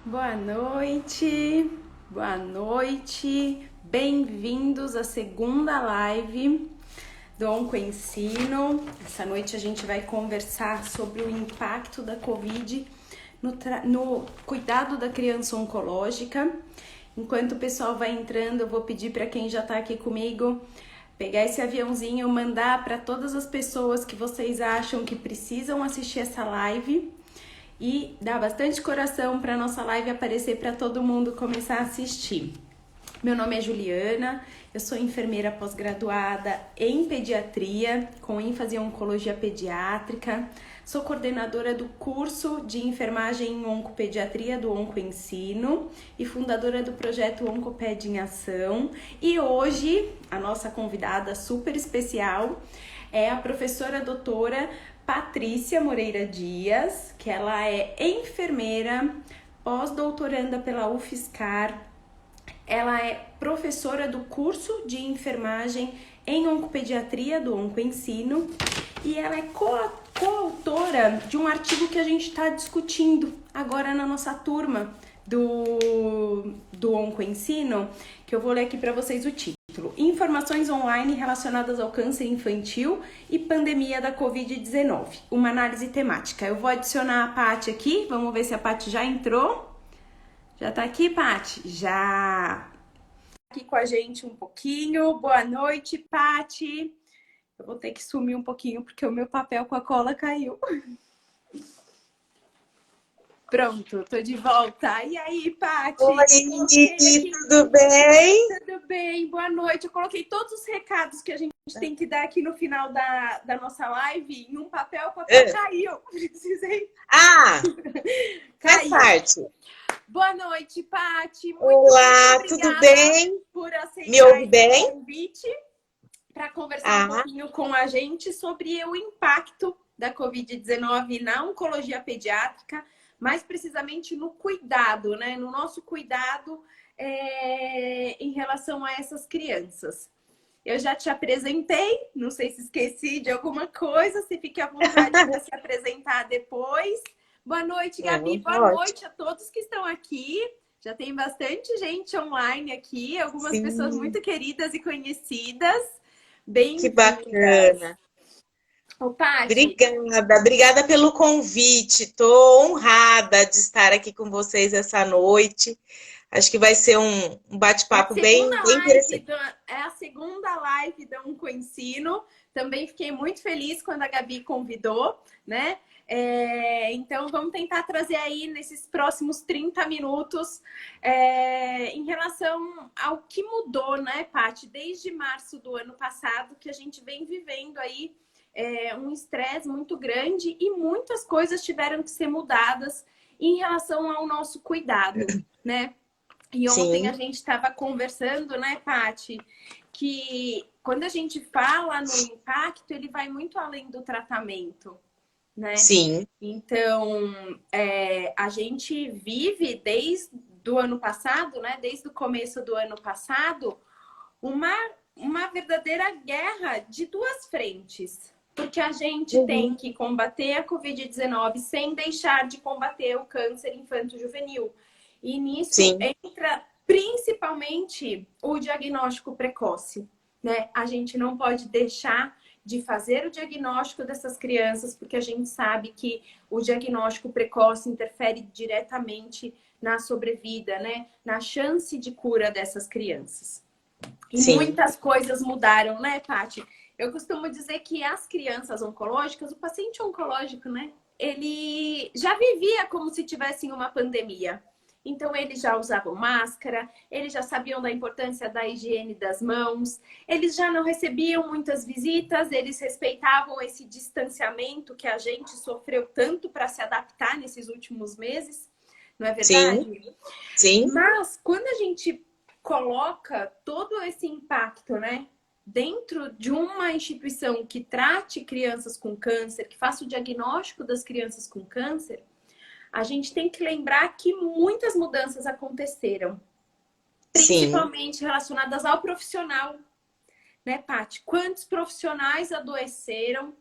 Boa noite, boa noite, bem-vindos à segunda live do Oncoensino. Essa noite a gente vai conversar sobre o impacto da Covid no cuidado da criança oncológica. Enquanto o pessoal vai entrando, eu vou pedir para quem já está aqui comigo pegar esse aviãozinho, mandar para todas as pessoas que vocês acham que precisam assistir essa live e dar bastante coração para nossa live aparecer para todo mundo começar a assistir. Meu nome é Juliana, eu sou enfermeira pós-graduada em pediatria, com ênfase em oncologia pediátrica. Sou coordenadora do curso de enfermagem em oncopediatria do Oncoensino e fundadora do projeto Oncoped em Ação. E hoje, a nossa convidada super especial é a professora doutora Patrícia Moreira Dias, que ela é enfermeira, pós-doutoranda pela UFSCar. Ela é professora do curso de enfermagem em oncopediatria do Oncoensino e ela é coautora de um artigo que a gente está discutindo agora na nossa turma do Oncoensino, que eu vou ler aqui para vocês o título. Informações online relacionadas ao câncer infantil e pandemia da Covid-19. Uma análise temática. Eu vou adicionar a Paty aqui. Vamos ver se a Paty já entrou. Já tá aqui, Paty? Já. Aqui com a gente um pouquinho. Boa noite, Paty. Eu vou ter que sumir um pouquinho porque o meu papel com a cola caiu. Pronto, tô de volta. E aí, Paty? Oi, tudo bem? Tudo bem? Boa noite. Eu coloquei todos os recados que a gente tem que dar aqui no final da nossa live em um papel, o papel caiu. Precisei. Ah, faz Caiu. parte. Boa noite, Paty. Olá, Muito tudo obrigada bem? por Me aceitar ouve esse bem? convite para conversar um pouquinho com a gente sobre o impacto da Covid-19 na oncologia pediátrica, mais precisamente no cuidado, né? No nosso cuidado em relação a essas crianças. Eu já te apresentei, não sei se esqueci de alguma coisa, se fique à vontade para se apresentar depois. Boa noite, Gabi. Boa noite a todos que estão aqui. Já tem bastante gente online aqui, algumas pessoas muito queridas e conhecidas. Que Bem-vindas. bacana. Paty, Obrigada pelo convite. Estou honrada de estar aqui com vocês essa noite. Acho que vai ser um bate-papo bem interessante. é a segunda live da Oncoensino. Também fiquei muito feliz quando a Gabi convidou, né? Então, vamos tentar trazer aí nesses próximos 30 minutos em relação ao que mudou, né, Paty? Desde março do ano passado, que a gente vem vivendo aí um estresse muito grande e muitas coisas tiveram que ser mudadas em relação ao nosso cuidado, né? E ontem a Sim, gente estava conversando, né, Paty, que quando a gente fala no impacto, ele vai muito além do tratamento, né? sim, Então, a gente vive desde o ano passado, né? Desde o começo do ano passado, uma, uma verdadeira guerra de duas frentes. Porque a gente tem que combater a Covid-19 sem deixar de combater o câncer infanto-juvenil. E nisso sim, entra principalmente o diagnóstico precoce, né? A gente não pode deixar de fazer o diagnóstico dessas crianças, porque a gente sabe que o diagnóstico precoce interfere diretamente na sobrevida, né? Na chance de cura dessas crianças. E sim. muitas coisas mudaram, né, Paty? Eu costumo dizer que as crianças oncológicas, o paciente oncológico, né? Ele já vivia como se tivesse uma pandemia. Então, eles já usavam máscara, eles já sabiam da importância da higiene das mãos, eles já não recebiam muitas visitas, eles respeitavam esse distanciamento que a gente sofreu tanto para se adaptar nesses últimos meses, não é Sim, verdade? sim, Mas, quando a gente coloca todo esse impacto, né, dentro de uma instituição que trate crianças com câncer, que faça o diagnóstico das crianças com câncer, a gente tem que lembrar que muitas mudanças aconteceram, sim, principalmente relacionadas ao profissional, né, Paty? Quantos profissionais adoeceram,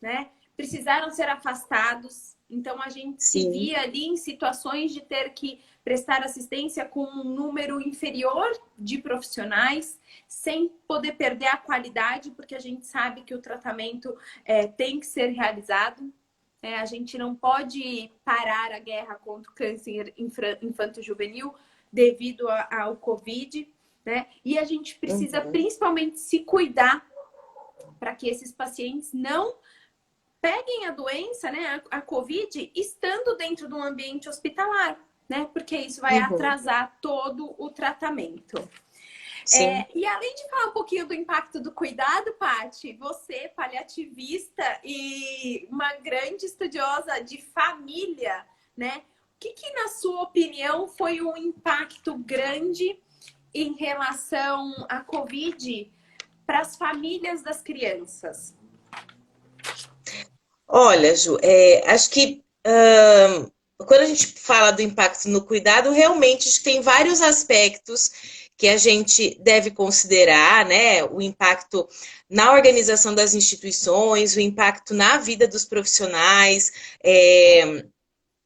né? Precisaram ser afastados, Então a gente se Sim. via ali em situações de ter que prestar assistência com um número inferior de profissionais, sem poder perder a qualidade, porque a gente sabe que o tratamento tem que ser realizado. A gente não pode parar a guerra contra o câncer infanto-juvenil devido ao Covid, né? E a gente precisa principalmente se cuidar para que esses pacientes não peguem a doença, né, a Covid, estando dentro de um ambiente hospitalar, né? Porque isso vai atrasar todo o tratamento. E além de falar um pouquinho do impacto do cuidado, Paty, você, paliativista e uma grande estudiosa de família, né? O que, na sua opinião, foi um impacto grande em relação à Covid para as famílias das crianças? Olha, Ju, acho que quando a gente fala do impacto no cuidado, realmente tem vários aspectos que a gente deve considerar, né? O impacto na organização das instituições, o impacto na vida dos profissionais,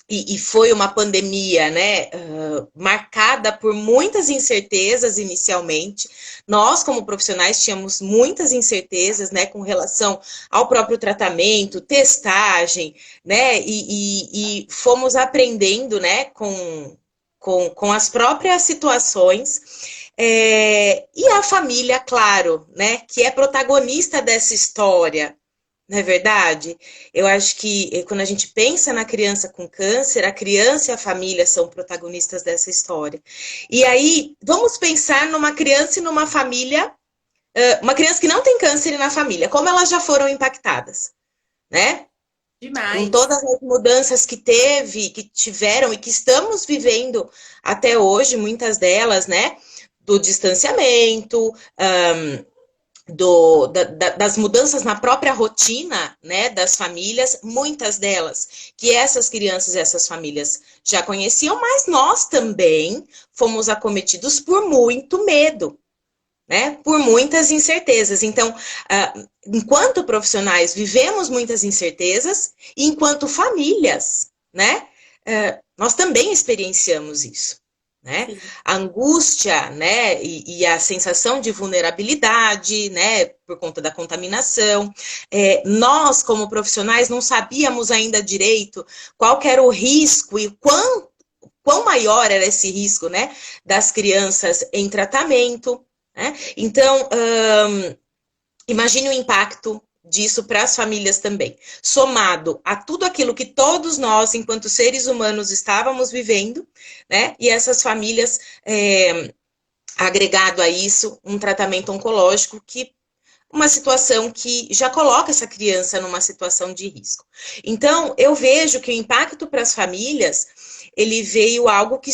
e foi uma pandemia, né, marcada por muitas incertezas inicialmente. Nós, como profissionais, tínhamos muitas incertezas, né, com relação ao próprio tratamento, testagem, né, e fomos aprendendo, né, com as próprias situações. E a família, claro, né, que é protagonista dessa história, não é verdade? Eu acho que quando a gente pensa na criança com câncer, a criança e a família são protagonistas dessa história. E aí, vamos pensar numa criança e numa família, uma criança que não tem câncer na família, como elas já foram impactadas, né? Com Demais. todas as mudanças que teve, que tiveram e que estamos vivendo até hoje, muitas delas, né? Do distanciamento, das mudanças na própria rotina, né, das famílias, muitas delas que essas crianças e essas famílias já conheciam, mas nós também fomos acometidos por muito medo, né, por muitas incertezas. Então, enquanto profissionais, vivemos muitas incertezas, e enquanto famílias, né, nós também experienciamos isso. Né? A angústia, né, e a sensação de vulnerabilidade, né, por conta da contaminação. Nós, como profissionais, não sabíamos ainda direito qual que era o risco e quão maior era esse risco, né, das crianças em tratamento. Né? Então, imagine o impacto disso para as famílias também, somado a tudo aquilo que todos nós, enquanto seres humanos, estávamos vivendo, né? E essas famílias, agregado a isso, um tratamento oncológico uma situação que já coloca essa criança numa situação de risco. Então, eu vejo que o impacto para as famílias, ele veio algo que,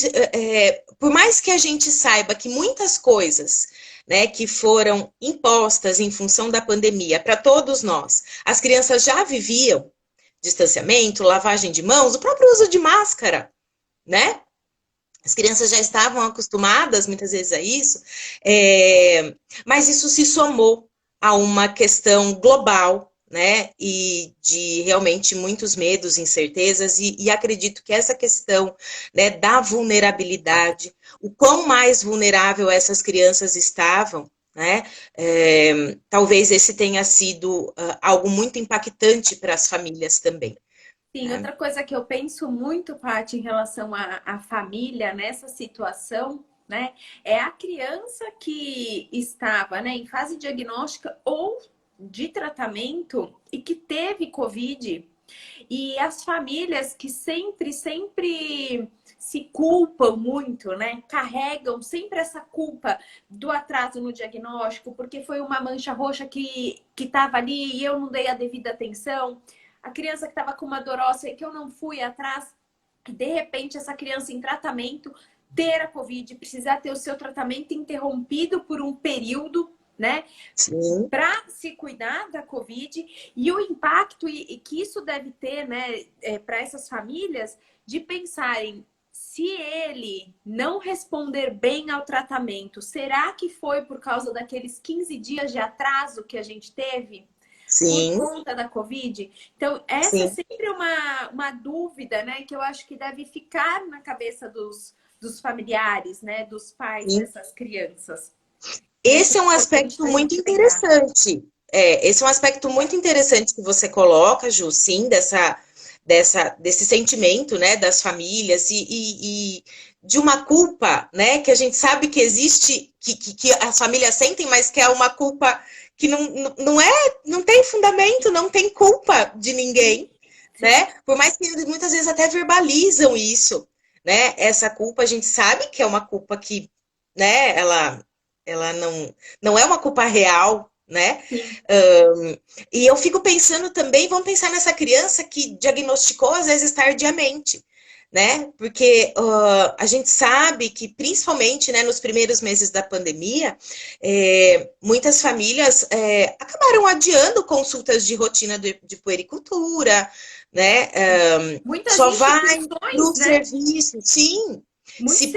por mais que a gente saiba que muitas coisas, né, que foram impostas em função da pandemia para todos nós, as crianças já viviam distanciamento, lavagem de mãos, o próprio uso de máscara, né? As crianças já estavam acostumadas muitas vezes a isso, mas isso se somou a uma questão global, né, e de realmente muitos medos, incertezas, e acredito que essa questão, né, da vulnerabilidade, o quão mais vulnerável essas crianças estavam, né, talvez esse tenha sido algo muito impactante para as famílias também. Sim, outra coisa que eu penso muito, Paty, em relação à família nessa situação, né, é a criança que estava, né, em fase diagnóstica ou de tratamento e que teve Covid, e as famílias que sempre se culpam muito, né, carregam sempre essa culpa do atraso no diagnóstico, porque foi uma mancha roxa que estava ali e eu não dei a devida atenção. A criança que estava com uma dor óssea e que eu não fui atrás, de repente essa criança em tratamento ter a Covid, precisar ter o seu tratamento interrompido por um período, né? Para se cuidar da Covid, e o impacto que isso deve ter, né, para essas famílias, de pensarem, se ele não responder bem ao tratamento, será que foi por causa daqueles 15 dias de atraso que a gente teve? por Sim, conta da Covid. Então, essa é sim, sempre uma dúvida, né, que eu acho que deve ficar na cabeça dos familiares, né, dos pais sim. dessas crianças. Né, que Esse é é um importante aspecto da muito gente lembrar. interessante. Esse é um aspecto muito interessante que você coloca, Ju, sim, desse sentimento, né, das famílias e de uma culpa, né, que a gente sabe que existe, que as famílias sentem, mas que é uma culpa que não é, não tem fundamento, não tem culpa de ninguém, Sim, né? Por mais que eles muitas vezes até verbalizam isso, né? Essa culpa a gente sabe que é uma culpa que, né, ela não é uma culpa real, né? sim, E eu fico pensando também, vamos pensar nessa criança que diagnosticou às vezes tardiamente, né? Porque a gente sabe que, principalmente, né, nos primeiros meses da pandemia, muitas famílias acabaram adiando consultas de rotina de puericultura, né? sim. Muitas Só vai para instituições, o né? serviço, sim, Muitos se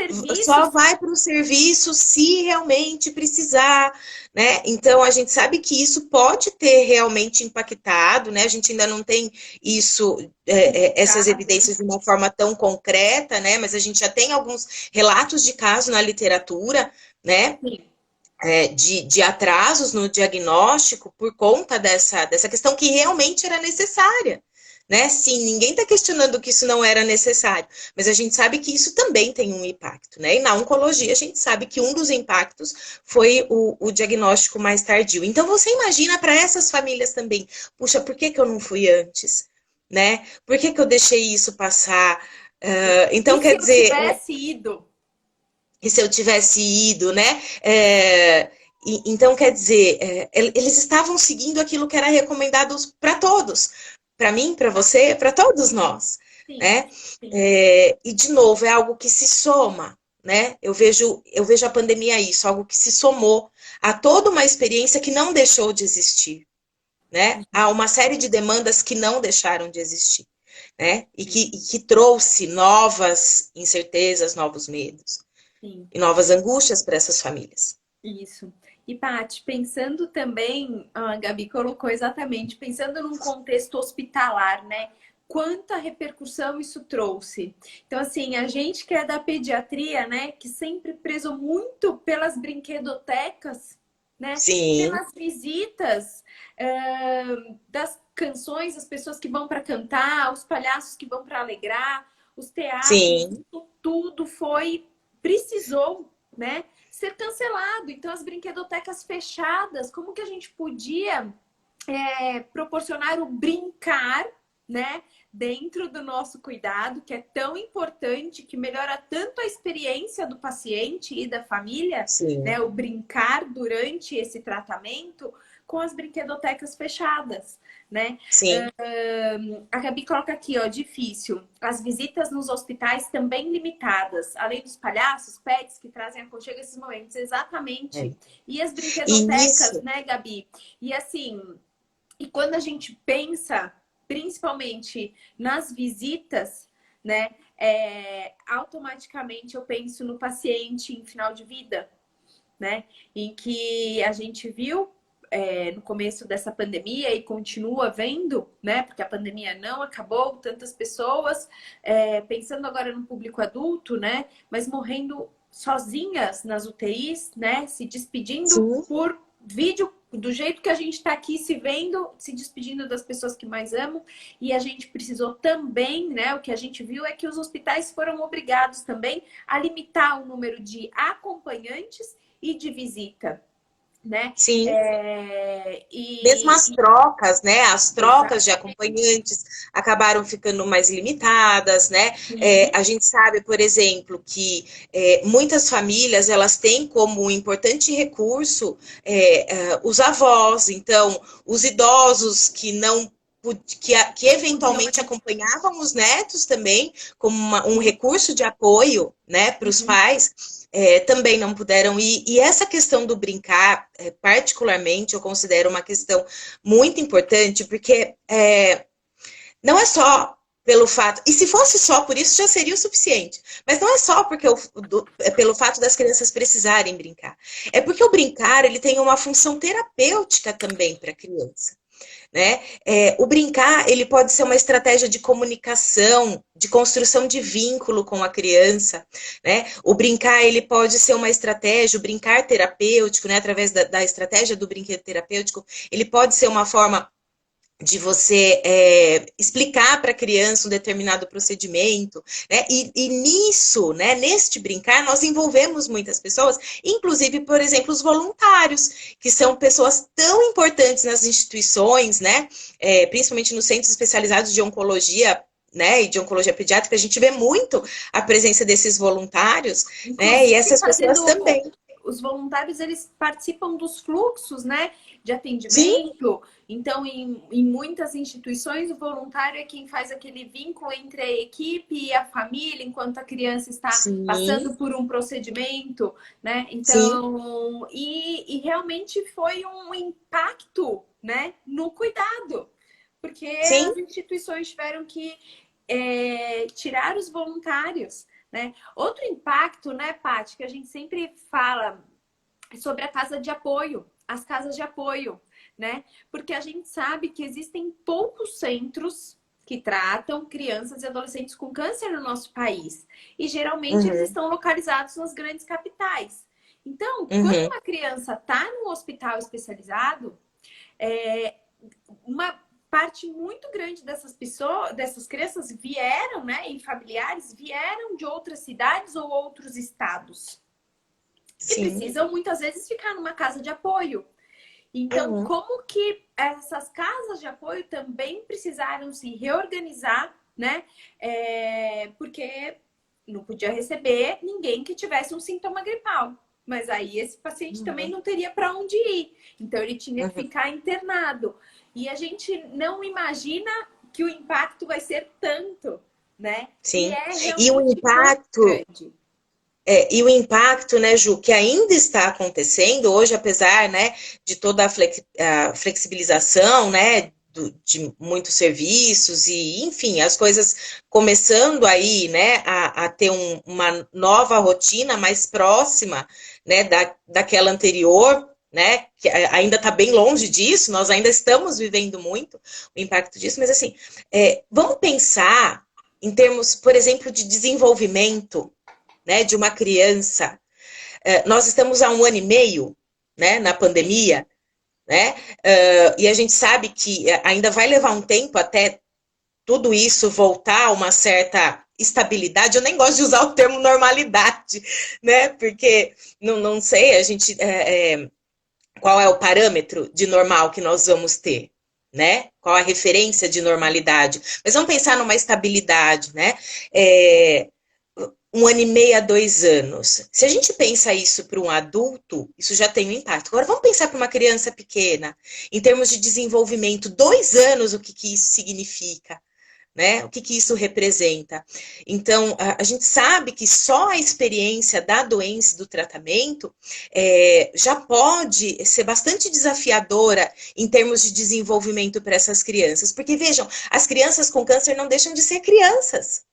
só serviços. vai para o serviço se realmente precisar, né? Então a gente sabe que isso pode ter realmente impactado, né? A gente ainda não tem isso, essas Publicado, né? evidências de uma forma tão concreta, né? Mas a gente já tem alguns relatos de casos na literatura, né? Sim, De atrasos no diagnóstico por conta dessa questão que realmente era necessária. Né? Sim, ninguém está questionando que isso não era necessário, mas a gente sabe que isso também tem um impacto, né? E na oncologia a gente sabe que um dos impactos foi o diagnóstico mais tardio. Então você imagina para essas famílias também, puxa, por que eu não fui antes? Né? Por que eu deixei isso passar? sim. Então, E se quer eu dizer, tivesse ido? e se eu tivesse ido, né? Então, quer dizer, eles estavam seguindo aquilo que era recomendado para todos, para mim, para você, para todos nós, Sim, né? sim. E de novo é algo que se soma, né? Eu vejo a pandemia isso, algo que se somou a toda uma experiência que não deixou de existir, né? Há uma série de demandas que não deixaram de existir, né? E que trouxe novas incertezas, novos medos Sim. e novas angústias para essas famílias. Isso. E, Paty, pensando também, a Gabi colocou exatamente, pensando num contexto hospitalar, né? Quanta repercussão isso trouxe. Então, assim, a gente que é da pediatria, né? Que sempre prezou muito pelas brinquedotecas, né? Sim, Pelas visitas das canções, as pessoas que vão para cantar, os palhaços que vão para alegrar, os teatros, sim, isso tudo precisou, né? Ser cancelado. Então, as brinquedotecas fechadas, como que a gente podia proporcionar o brincar, né? Dentro do nosso cuidado, que é tão importante, que melhora tanto a experiência do paciente e da família, sim, né? O brincar durante esse tratamento com as brinquedotecas fechadas, né? sim, A Gabi coloca aqui, ó, difícil. As visitas nos hospitais também limitadas, além dos palhaços, pets que trazem aconchego esses momentos, é. exatamente. E as E brinquedotecas, isso, né, Gabi? E assim, e quando a gente pensa, principalmente nas visitas, né, automaticamente eu penso no paciente em final de vida, né? Em que a gente viu no começo dessa pandemia e continua vendo, né? Porque a pandemia não acabou, tantas pessoas pensando agora no público adulto, né? Mas morrendo sozinhas nas UTIs, né? Se despedindo sim, por vídeo do jeito que a gente está aqui se vendo, se despedindo das pessoas que mais amam, e a gente precisou também, né? O que a gente viu é que os hospitais foram obrigados também a limitar o número de acompanhantes e de visita, né? sim. É, Mesmo as trocas, né? As trocas de exatamente. acompanhantes acabaram ficando mais limitadas, né? Sim, A gente sabe, por exemplo, que muitas famílias elas têm como um importante recurso os avós, então os idosos que não que podiam eventualmente acompanhavam os netos também como um assistir. recurso de apoio, né, para os Uhum. pais, também não puderam ir. E essa questão do brincar, particularmente, eu considero uma questão muito importante, porque não é só pelo fato, e se fosse só por isso já seria o suficiente, mas não é só porque pelo fato das crianças precisarem brincar, é porque o brincar ele tem uma função terapêutica também para a criança. né? O brincar, ele pode ser uma estratégia de comunicação, de construção de vínculo com a criança, né? O brincar, ele pode ser uma estratégia, o brincar terapêutico, né? Através da estratégia do brinquedo terapêutico, ele pode ser uma forma de você explicar para a criança um determinado procedimento, né? E nisso, né, neste brincar, nós envolvemos muitas pessoas, inclusive, por exemplo, os voluntários, que são pessoas tão importantes nas instituições, né? Principalmente nos centros especializados de oncologia, né, e de oncologia pediátrica, a gente vê muito a presença desses voluntários, né? E essas pessoas também. Os voluntários, eles participam dos fluxos, né, de Sim. atendimento. Então, em muitas instituições, o voluntário é quem faz aquele vínculo entre a equipe e a família, enquanto a criança está Sim. passando por um procedimento, né? Sim. Então, e realmente foi um impacto, né, no cuidado, porque Sim. as instituições tiveram que tirar os voluntários, né? Outro impacto, né, Paty, que a gente sempre fala sobre a casa de apoio, as casas de apoio, né? Porque a gente sabe que existem poucos centros que tratam crianças e adolescentes com câncer no nosso país. E geralmente eles Uhum. estão localizados nas grandes capitais. Então, quando Uhum. uma criança está num hospital especializado, uma parte muito grande dessas pessoas, dessas crianças vieram, né, e familiares vieram de outras cidades ou outros estados. E Sim. precisam muitas vezes ficar numa casa de apoio. Então, Uhum. como que essas casas de apoio também precisaram se reorganizar, né? Porque não podia receber ninguém que tivesse um sintoma gripal. Mas aí esse paciente também Uhum. não teria para onde ir. Então, ele tinha que Uhum. ficar internado. E a gente não imagina que o impacto vai ser tanto, né? E Sim. é E o realmente muito impacto, grande. né, Ju, que ainda está acontecendo hoje, apesar, né, de toda a flexibilização, né, de muitos serviços e, enfim, as coisas começando aí, né, a ter uma nova rotina mais próxima, né, daquela anterior, né, que ainda está bem longe disso, nós ainda estamos vivendo muito o impacto disso, mas assim, vamos pensar em termos, por exemplo, de desenvolvimento, né, de uma criança. Nós estamos há 1 ano e meio, né, na pandemia, né, e a gente sabe que ainda vai levar um tempo até tudo isso voltar a uma certa estabilidade. Eu nem gosto de usar o termo normalidade, né, porque não sei, a gente qual é o parâmetro de normal que nós vamos ter, né? Qual a referência de normalidade? Mas vamos pensar numa estabilidade, né? 1 ano e meio a 2 anos. Se a gente pensa isso para um adulto, isso já tem um impacto. Agora, vamos pensar para uma criança pequena, em termos de desenvolvimento, 2 anos, o que isso significa, né? O que isso representa? Então, a gente sabe que só a experiência da doença, do tratamento, já pode ser bastante desafiadora em termos de desenvolvimento para essas crianças. Porque, vejam, as crianças com câncer não deixam de ser crianças.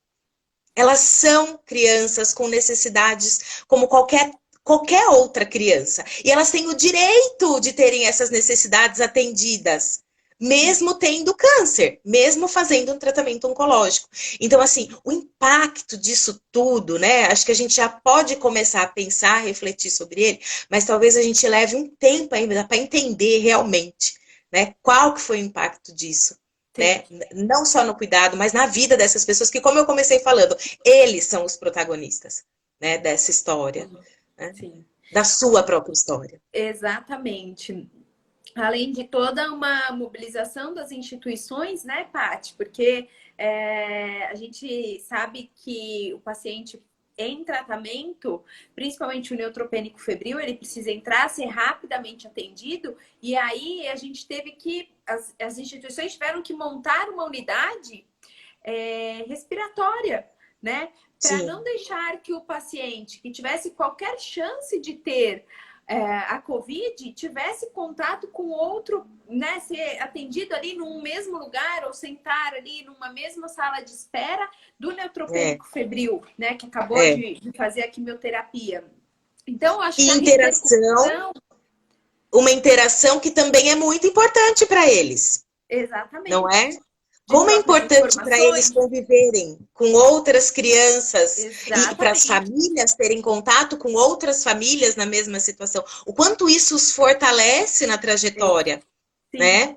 Elas são crianças com necessidades como qualquer outra criança. E elas têm o direito de terem essas necessidades atendidas, mesmo tendo câncer, mesmo fazendo um tratamento oncológico. Então, assim, o impacto disso tudo, né? Acho que a gente já pode começar a pensar, a refletir sobre ele, mas talvez a gente leve um tempo ainda para entender realmente, né? Qual que foi o impacto disso. Né? Não só no cuidado, mas na vida dessas pessoas que, como eu comecei falando, eles são os protagonistas, né, dessa história, né? Sim. Da sua própria história. Exatamente. Além de toda uma mobilização das instituições, né, Paty? Porque a gente sabe que o paciente em tratamento, principalmente o neutropênico febril, ele precisa entrar, ser rapidamente atendido, e aí a gente teve que, as instituições tiveram que montar uma unidade respiratória, né? Para não Sim. deixar que o paciente que tivesse qualquer chance de ter a Covid tivesse contato com outro, né? Ser atendido ali num mesmo lugar ou sentar ali numa mesma sala de espera do neutropênico febril, né? Que acabou de fazer a quimioterapia. Então, acho E que a interação, repercussão... uma interação que também é muito importante para eles. não Exatamente. é? De Como é troca de importante para eles informações. conviverem com outras crianças e para as Exatamente. famílias terem contato com outras famílias na mesma situação. O quanto isso os fortalece na Ex- trajetória, Sim, né?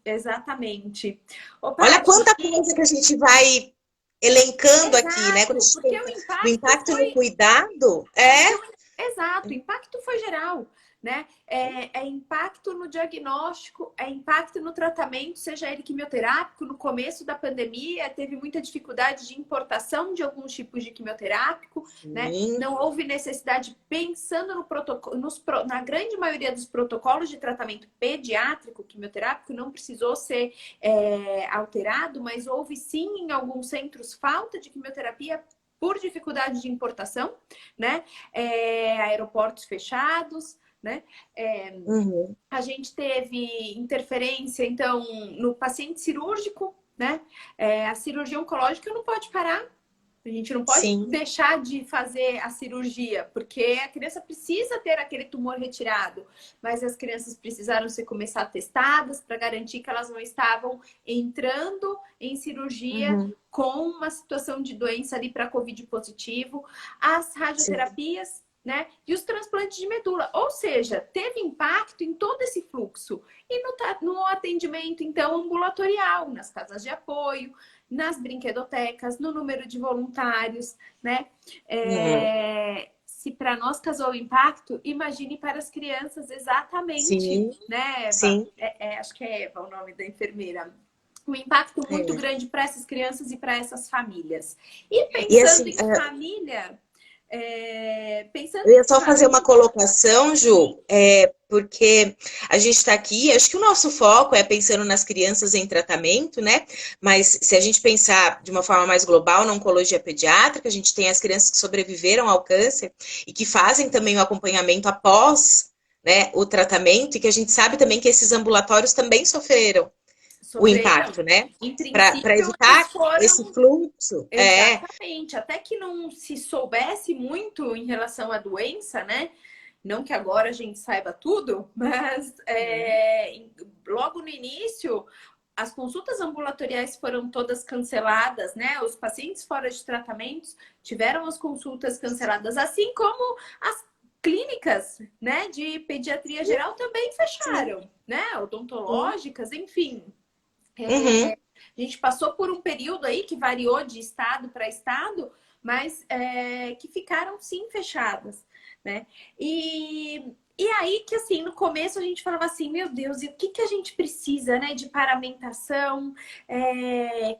exatamente. Ô, Olha Paty, quanta coisa que a gente vai elencando aqui, né? Quando a exato, gente porque pensa o no impacto impacto no foi. cuidado, Porque exato, o impacto foi geral, né? É impacto no diagnóstico, é impacto no tratamento, seja ele quimioterápico. No começo da pandemia, teve muita dificuldade de importação de alguns tipos de quimioterápico, né? sim, Não houve necessidade, pensando no protocolo, na grande maioria dos protocolos de tratamento pediátrico, quimioterápico, não precisou ser alterado, mas houve sim em alguns centros falta de quimioterapia por dificuldade de importação, né? Aeroportos fechados, né? É, uhum, a gente teve interferência, então, no paciente cirúrgico, né? A cirurgia oncológica não pode parar. A gente não pode sim, deixar de fazer a cirurgia, porque a criança precisa ter aquele tumor retirado. Mas as crianças precisaram ser começar testadas para garantir que elas não estavam entrando em cirurgia uhum, com uma situação de doença ali para COVID positivo. As sim, radioterapias, né? E os transplantes de medula. Ou seja, teve impacto em todo esse fluxo. E no atendimento, então, ambulatorial, nas casas de apoio, nas brinquedotecas, no número de voluntários, né? uhum, Se para nós causou impacto, imagine para as crianças exatamente, sim, né, Eva? sim, Acho que é Eva o nome da enfermeira. Um impacto muito é. grande para essas crianças e para essas famílias. E E pensando assim, em família, eu pensando ia em só fazer uma família, colocação, sim, Ju, porque a gente está aqui, acho que o nosso foco é pensando nas crianças em tratamento, né? Mas se a gente pensar de uma forma mais global na oncologia pediátrica, a gente tem as crianças que sobreviveram ao câncer e que fazem também o acompanhamento após, né, o tratamento, e que a gente sabe também que esses ambulatórios também sofreram o sofreram. impacto, né? Em Para princípio, eles evitar esse foram. fluxo. Exatamente. Até que não se soubesse muito em relação à doença, né? Não que agora a gente saiba tudo, mas logo no início as consultas ambulatoriais foram todas canceladas, né? Os pacientes fora de tratamentos tiveram as consultas canceladas, assim como as clínicas, né, de pediatria geral também Sim. fecharam, né? Sim. Odontológicas, enfim. Uhum. A gente passou por um período aí que variou de estado para estado, mas que ficaram sim fechadas, né? E aí que assim, no começo a gente falava assim, meu Deus, e o que, que a gente precisa, né, de paramentação?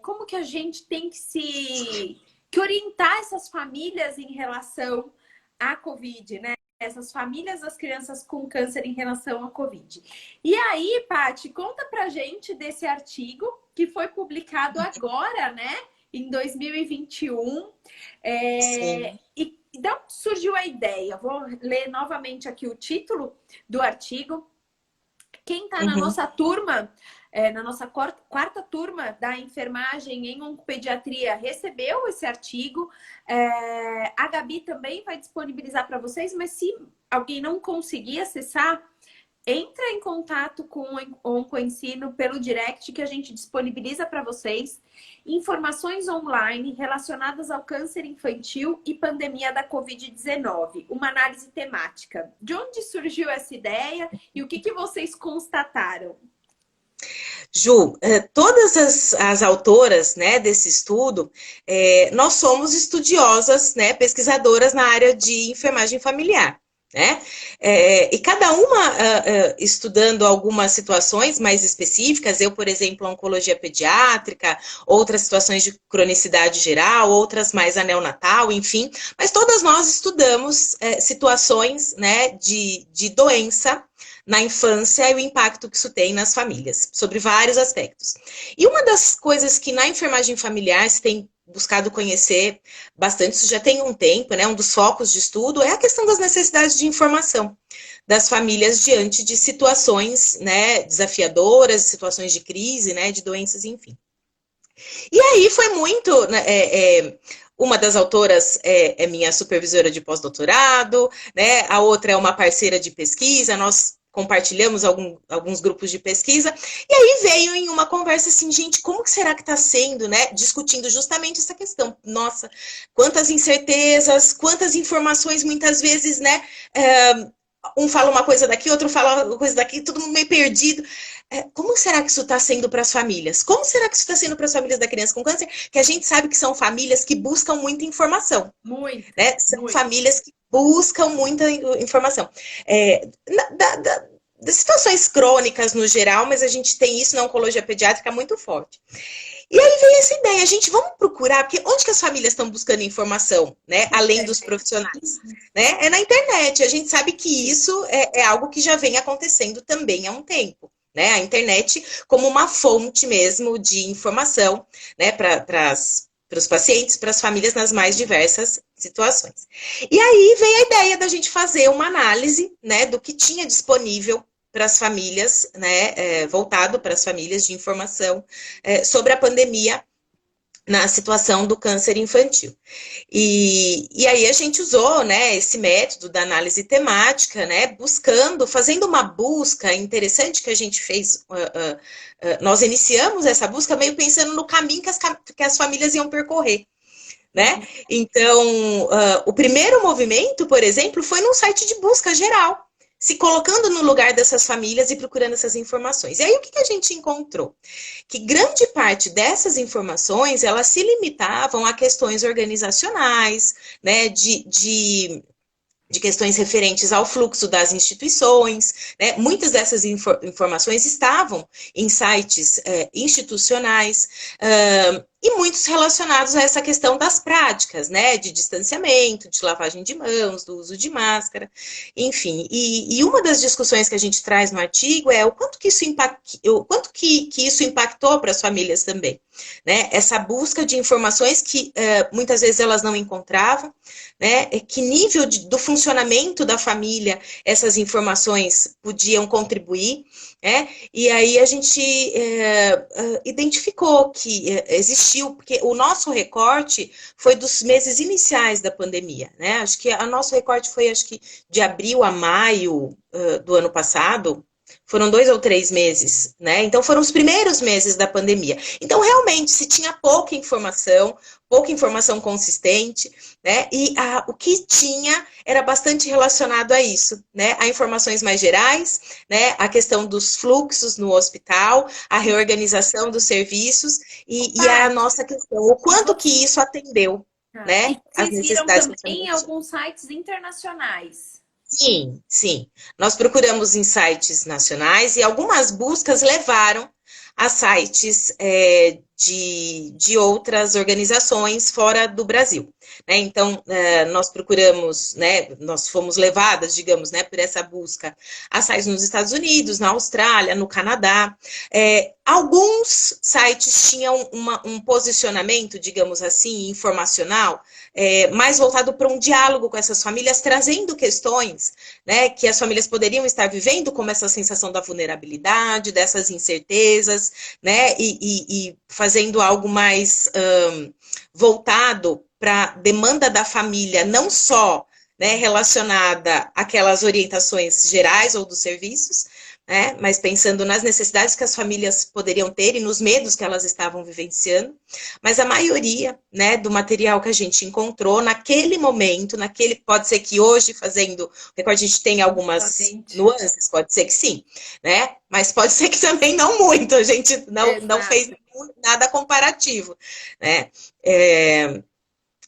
Como que a gente tem que orientar essas famílias em relação à Covid, né? Essas famílias das crianças com câncer em relação à Covid. E aí, Paty, conta pra gente desse artigo que foi publicado agora, né? Em 2021. Sim. E de onde surgiu a ideia? Vou ler novamente aqui o título do artigo. Quem está na Uhum. nossa turma, na nossa quarta turma da enfermagem em oncopediatria, recebeu esse artigo. A Gabi também vai disponibilizar para vocês, mas se alguém não conseguir acessar, entra em contato com o Oncoensino pelo direct que a gente disponibiliza para vocês informações online relacionadas ao câncer infantil e pandemia da Covid-19, uma análise temática. De onde surgiu essa ideia e o que vocês constataram? Ju, todas as autoras, né, desse estudo, nós somos estudiosas, né, pesquisadoras na área de enfermagem familiar. Né? E cada uma estudando algumas situações mais específicas, eu, por exemplo, oncologia pediátrica, outras situações de cronicidade geral, outras mais a neonatal, enfim, mas todas nós estudamos situações, né, de doença na infância e o impacto que isso tem nas famílias, sobre vários aspectos. E uma das coisas que na enfermagem familiar se tem buscado conhecer bastante, isso já tem um tempo, né? Um dos focos de estudo é a questão das necessidades de informação das famílias diante de situações, né, desafiadoras, situações de crise, né, de doenças, enfim. E aí foi muito, né, uma das autoras é minha supervisora de pós-doutorado, né? A outra é uma parceira de pesquisa. Nós compartilhamos alguns grupos de pesquisa, e aí veio em uma conversa assim, gente, como que será que está sendo, né? Discutindo justamente essa questão. Nossa, quantas incertezas, quantas informações muitas vezes, né? Um fala uma coisa daqui, outro fala uma coisa daqui, todo mundo meio perdido. Como será que isso está sendo para as famílias? Como será que isso está sendo para as famílias da criança com câncer? Que a gente sabe que são famílias que buscam muita informação. Muito, Né? São muito. famílias que buscam muita informação. Das situações crônicas no geral, mas a gente tem isso na oncologia pediátrica muito forte. E aí veio essa ideia, gente, vamos procurar, porque onde que as famílias estão buscando informação, né? Além dos profissionais, né? É na internet. A gente sabe que isso é algo que já vem acontecendo também há um tempo, né? A internet como uma fonte mesmo de informação, né? Para os pacientes, para as famílias nas mais diversas situações. E aí veio a ideia da gente fazer uma análise, né? Do que tinha disponível para as famílias, né, voltado para as famílias de informação sobre a pandemia na situação do câncer infantil. E aí a gente usou, né, esse método da análise temática, né, fazendo uma busca interessante que a gente fez, nós iniciamos essa busca meio pensando no caminho que as famílias iam percorrer. Né? Então, o primeiro movimento, por exemplo, foi num site de busca geral, se colocando no lugar dessas famílias e procurando essas informações. E aí, o que a gente encontrou? Que grande parte dessas informações, elas se limitavam a questões organizacionais, né, de questões referentes ao fluxo das instituições, né? Muitas dessas informações estavam em sites institucionais, e muitos relacionados a essa questão das práticas, né? De distanciamento, de lavagem de mãos, do uso de máscara, enfim. E uma das discussões que a gente traz no artigo é o quanto que isso impactou para as famílias também, né? Essa busca de informações que muitas vezes elas não encontravam, né? Que nível do funcionamento da família essas informações podiam contribuir, né? E aí a gente identificou que existiu, porque o nosso recorte foi dos meses iniciais da pandemia, né? Acho que o nosso recorte foi, acho que de abril a maio do ano passado. Foram 2 ou 3 meses, né? Então foram os primeiros meses da pandemia. Então realmente se tinha pouca informação consistente, né? E o que tinha era bastante relacionado a isso, né? A informações mais gerais, né? A questão dos fluxos no hospital, a reorganização dos serviços e a nossa questão, o quanto que isso atendeu, né? E vocês viram também alguns sites internacionais. Sim, sim. Nós procuramos em sites nacionais e algumas buscas levaram a sites de outras organizações fora do Brasil. Né? Então, nós procuramos, né, nós fomos levadas, digamos, né, por essa busca a sites nos Estados Unidos, na Austrália, no Canadá. Alguns sites tinham um posicionamento, digamos assim, informacional, mais voltado para um diálogo com essas famílias, trazendo questões, né, que as famílias poderiam estar vivendo, como essa sensação da vulnerabilidade, dessas incertezas, né, e fazendo algo mais voltado para a demanda da família, não só, né, relacionada àquelas orientações gerais ou dos serviços, né, mas pensando nas necessidades que as famílias poderiam ter e nos medos que elas estavam vivenciando. Mas a maioria, né, do material que a gente encontrou naquele momento, pode ser que hoje, fazendo recorte, a gente tenha algumas nuances, pode ser que sim, né? Mas pode ser que também não muito, a gente não fez nada comparativo, né?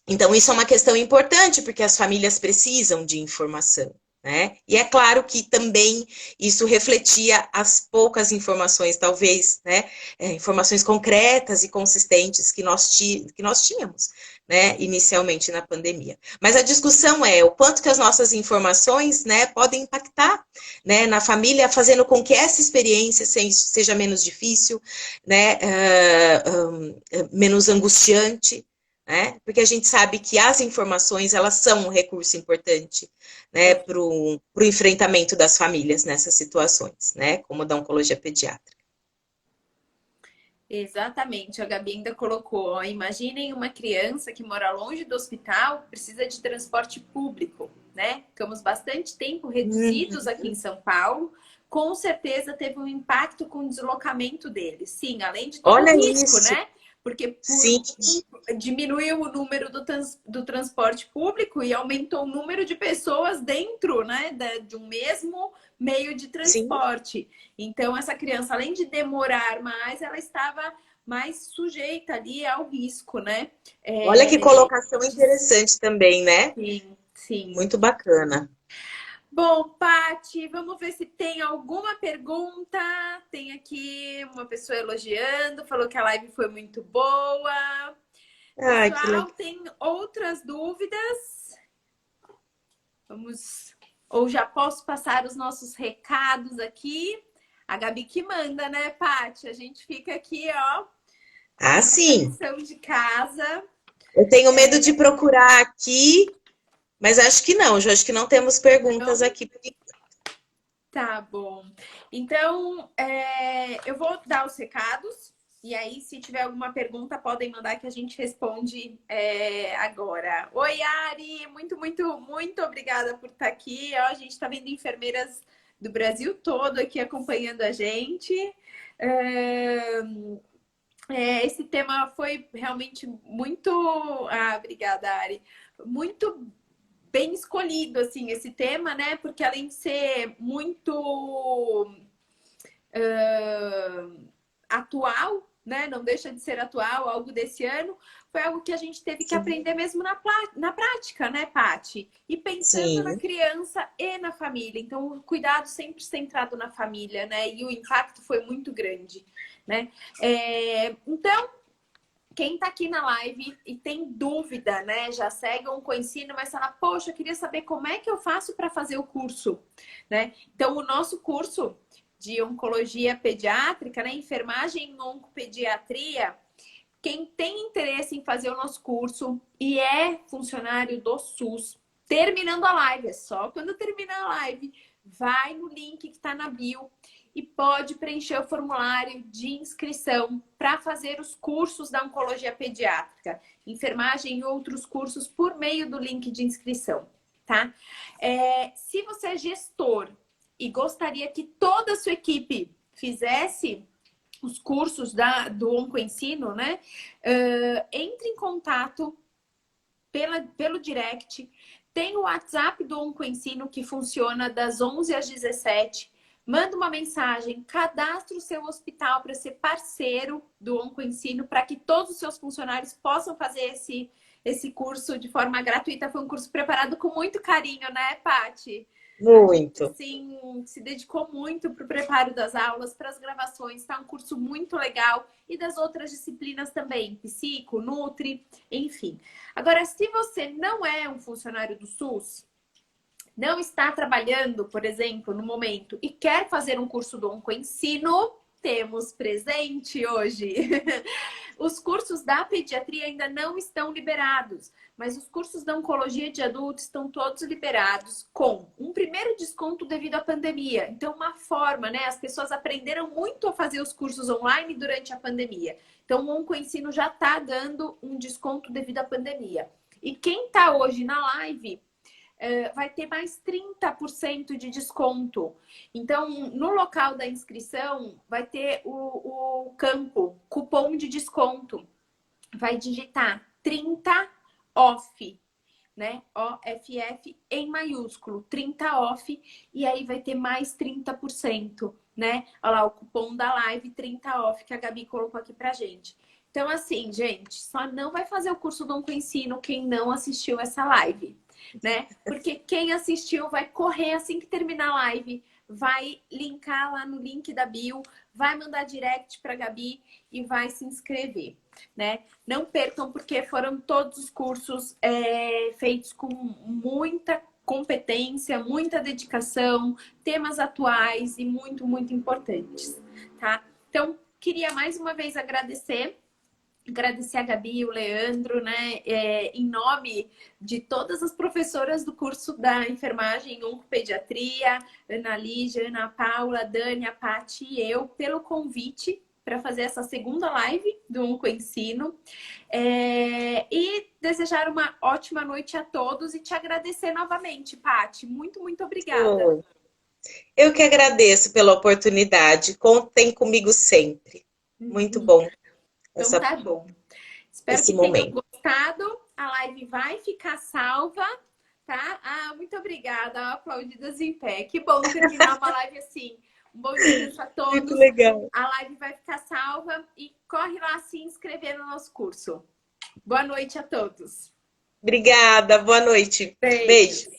Então, isso é uma questão importante, porque as famílias precisam de informação. Né? E é claro que também isso refletia as poucas informações, talvez, né? Informações concretas e consistentes que nós tínhamos, né? Inicialmente na pandemia. Mas a discussão é o quanto que as nossas informações, né, podem impactar, né, na família, fazendo com que essa experiência seja menos difícil, né? Menos angustiante. Né? Porque a gente sabe que as informações, elas são um recurso importante, né, para o enfrentamento das famílias nessas situações, né, como a da oncologia pediátrica. Exatamente, a Gabi ainda colocou, ó, imaginem uma criança que mora longe do hospital, precisa de transporte público, né? Ficamos bastante tempo reduzidos aqui em São Paulo, com certeza teve um impacto com o deslocamento deles. Sim, além de todo o Olha risco, isso. né? Porque Sim, diminuiu o número do transporte público e aumentou o número de pessoas dentro, né, de um mesmo meio de sim. transporte. Então, essa criança, além de demorar mais, ela estava mais sujeita ali ao risco, né? Olha que É, colocação interessante também, né? sim, sim. Muito bacana. Bom, Pati, vamos ver se tem alguma pergunta. Tem aqui uma pessoa elogiando, falou que a live foi muito boa. Ai, que Pessoal, legal. tem outras dúvidas? Vamos. Ou já posso passar os nossos recados aqui? A Gabi que manda, né, Pati? A gente fica aqui, ó, com a Ah, nossa sim. lição de casa. Eu tenho medo de procurar aqui, mas acho que não, Ju. Acho que não temos perguntas Então, aqui. tá bom. Então, eu vou dar os recados. E aí, se tiver alguma pergunta, podem mandar que a gente responde agora. Oi, Ari! Muito, muito, muito obrigada por estar aqui. Ó, a gente está vendo enfermeiras do Brasil todo aqui acompanhando a gente. É, esse tema foi realmente muito... Ah, obrigada, Ari. Muito bem escolhido, assim, esse tema, né? Porque além de ser muito atual, né? Não deixa de ser atual, algo desse ano, foi algo que a gente teve que Sim, aprender mesmo na prática, né, Pati? E pensando na sim, criança e na família. Então, o cuidado sempre centrado na família, né? E o impacto foi muito grande, né? Então, quem tá aqui na live e tem dúvida, né? Já segue um Coensino, mas fala, poxa, eu queria saber como é que eu faço para fazer o curso, né? Então, o nosso curso de oncologia pediátrica, né? Enfermagem em oncopediatria, quem tem interesse em fazer o nosso curso e é funcionário do SUS, terminando a live, é só quando terminar a live, vai no link que está na bio e pode preencher o formulário de inscrição para fazer os cursos da oncologia pediátrica, enfermagem e outros cursos por meio do link de inscrição, tá? Se você é gestor e gostaria que toda a sua equipe fizesse os cursos do Oncoensino, né? Entre em contato pelo direct. Tem o WhatsApp do Oncoensino que funciona das 11 às 17. Manda uma mensagem, cadastre o seu hospital para ser parceiro do Oncoensino, para que todos os seus funcionários possam fazer esse curso de forma gratuita. Foi um curso preparado com muito carinho, né, Pati? A gente, muito. assim, se dedicou muito para o preparo das aulas, para as gravações. Está um curso muito legal. E das outras disciplinas também, psico, nutri, enfim. Agora, se você não é um funcionário do SUS, não está trabalhando, por exemplo, no momento, e quer fazer um curso do Oncoensino, temos presente hoje. Os cursos da pediatria ainda não estão liberados, mas os cursos da oncologia de adultos estão todos liberados com um primeiro desconto devido à pandemia. Então, uma forma, né? As pessoas aprenderam muito a fazer os cursos online durante a pandemia. Então, o Oncoensino já está dando um desconto devido à pandemia. E quem está hoje na live vai ter mais 30% de desconto. Então, no local da inscrição, vai ter o campo, cupom de desconto. Vai digitar 30 off, né? OFF em maiúsculo, 30 off, e aí vai ter mais 30%, né? Olha lá, o cupom da live 30 off que a Gabi colocou aqui pra gente. Então, assim, gente, só não vai fazer o curso do Oncoensino quem não assistiu essa live, né? Porque quem assistiu vai correr assim que terminar a live, vai linkar lá no link da bio, vai mandar direct pra Gabi e vai se inscrever, né? Não percam, porque foram todos os cursos feitos com muita competência, muita dedicação, temas atuais e muito, muito importantes, tá? Então, queria mais uma vez agradecer a Gabi e o Leandro, né? Em nome de todas as professoras do curso da enfermagem em oncopediatria, Ana Lígia, Ana Paula, Dani, a Paty e eu, pelo convite para fazer essa segunda live do Oncoensino. E desejar uma ótima noite a todos e te agradecer novamente, Paty. Muito, muito obrigada. Eu que agradeço pela oportunidade. Contem comigo sempre. Muito Uhum. bom Então tá bom. Espero esse que tenham momento. gostado. A live vai ficar salva, tá? Ah, muito obrigada. Aplaudidas em pé. Que bom terminar uma live assim. Um bom descanso a Muito todos. legal. A live vai ficar salva e corre lá se inscrever no nosso curso. Boa noite a todos. Obrigada, boa noite. Beijos. Beijo.